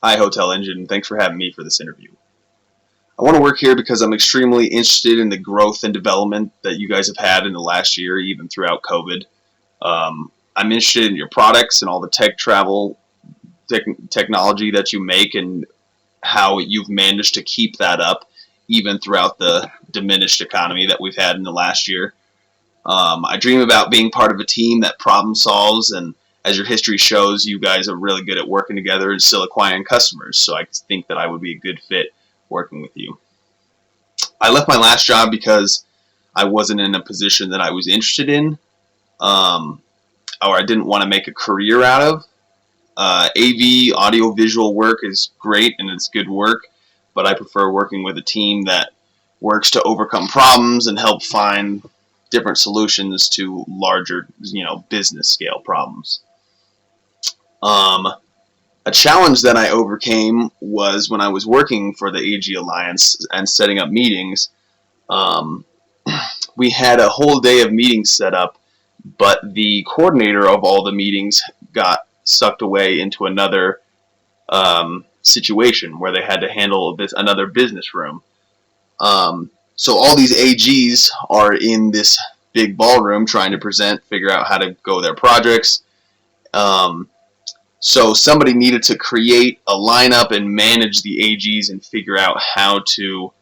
Hi, Hotel Engine. Thanks for having me for this interview. I want to work here because I'm extremely interested in the growth and development that you guys have had in the last year, even throughout COVID. I'm interested in your products and all the technology that you make and how you've managed to keep that up even throughout the diminished economy that we've had in the last year. I dream about being part of a team that problem solves, and as your history shows, you guys are really good at working together and still acquiring customers. So I think that I would be a good fit working with you. I left my last job because I wasn't in a position that I was interested in, um, or I didn't want to make a career out of. AV, audio visual work is great and it's good work, but I prefer working with a team that works to overcome problems and help find different solutions to larger, business scale problems. Um, a challenge that I overcame was when I was working for the AG Alliance and setting up meetings. Um, we had a whole day of meetings set up, but the coordinator of all the meetings got sucked away into another situation where they had to handle another business room. So all these AGs are in this big ballroom trying to present, figure out how to go their projects. Um, so somebody needed to create a lineup and manage the AGs and figure out how to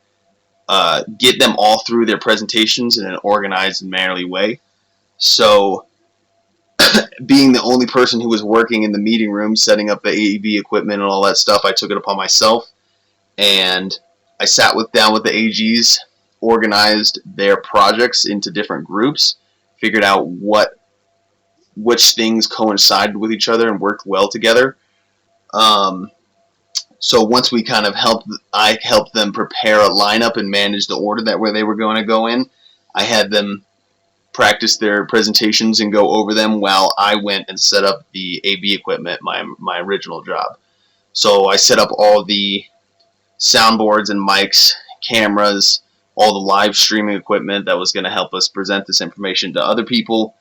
get them all through their presentations in an organized and mannerly way. So being the only person who was working in the meeting room, setting up the AV equipment and all that stuff, I took it upon myself, and I sat down with the AGs, organized their projects into different groups, figured out which things coincided with each other and worked well together. Um, so once we kind of I helped them prepare a lineup and manage the order that where they were going to go in. I had them practice their presentations and go over them while I went and set up the AV equipment, my original job. So I set up all the soundboards and mics, cameras, all the live streaming equipment that was going to help us present this information to other people.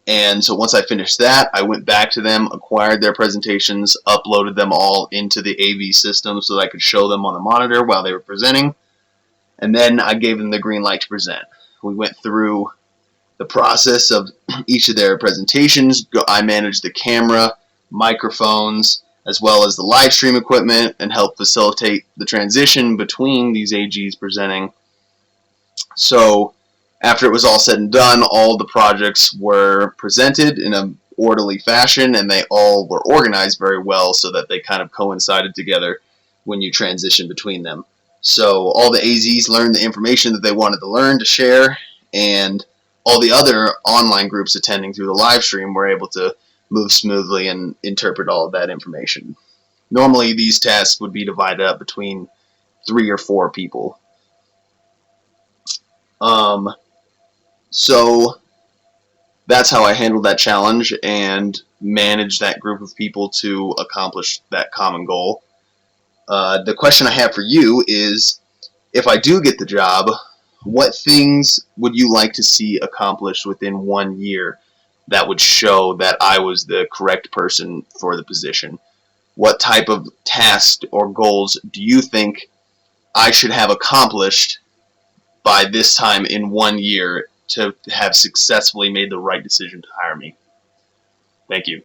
And so once I finished that, I went back to them, acquired their presentations, uploaded them all into the AV system so that I could show them on the monitor while they were presenting. And then I gave them the green light to present. We went through the process of each of their presentations. I managed the camera, microphones, as well as the live stream equipment, and helped facilitate the transition between these AGs presenting. So after it was all said and done, all the projects were presented in an orderly fashion, and they all were organized very well so that they kind of coincided together when you transition between them. So all the AZs learned the information that they wanted to learn to share, and all the other online groups attending through the live stream were able to move smoothly and interpret all of that information. Normally, these tasks would be divided up between 3 or 4 people. So that's how I handled that challenge and managed that group of people to accomplish that common goal. The question I have for you is, if I do get the job, what things would you like to see accomplished within 1 year that would show that I was the correct person for the position? What type of tasks or goals do you think I should have accomplished by this time in 1 year to have successfully made the right decision to hire me? Thank you.